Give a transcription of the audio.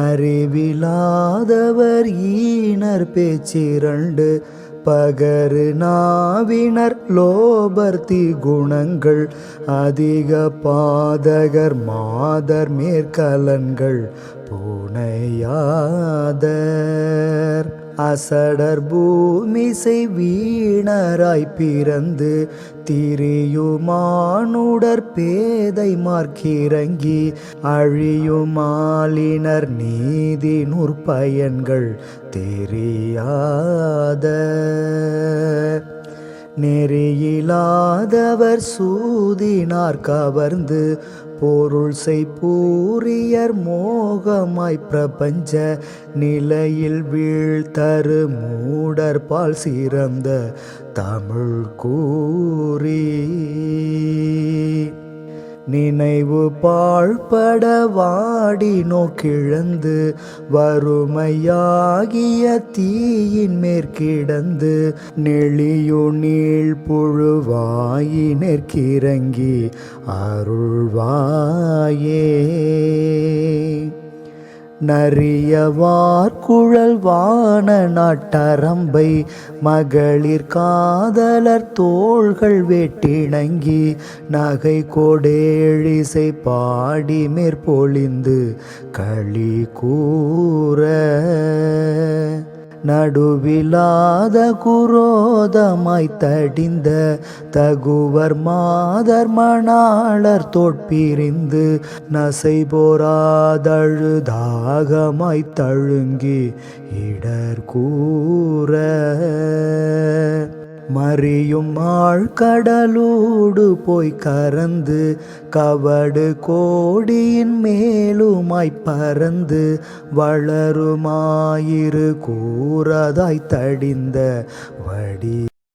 அறிவிலாதவர் ஈனர் பேச்சிரண்டு பகரு நாவினர் lobar குணங்கள் அதிக பாதகர் மாதர் மேற்கலன்கள் பூனையாதர் அசடர் பூமிசை வீணராய் பிறந்து திரியுமானுடர் பேதை மார்க்கிறங்கி அழியுமாலினர் நீதி நூற்பயன்கள் தெரியாத நெறியிலாதவர் சூதினார் கவர்ந்து பொருள் செய்பூரியர் மோகமாய் பிரபஞ்ச நிலையில் வீழ்த்தரு மூடர் பால் சிறந்த தமிழ் கூறி நினைவு பாழ்பட வாடி நோக்கிழந்து வறுமையாகிய தீயின் மேற்கிடந்து நெளியு நீள் புழுவாயினேற்கிறங்கி அருள்வாயே நரியவார் குழல் வான நாட்டரம்பை மகளிர் காதலர் தோள்கள் வெட்டிணங்கி நகை கொடேழிசை பாடி மேற்பொழிந்து களி கூற நடுவிலாத குரோதமாய் தடிந்த தகுவர் மாதர் மணாளர் தோற்பிரிந்து நசை போராதழுதாகமாய் தழுங்கி இடர் கூற மறியும் ஆழ்கடலூடு போய் கறந்து கவடு கோடியின் மேலுமாய் பறந்து வளருமாயிரு கூறதாய் தடிந்த வடி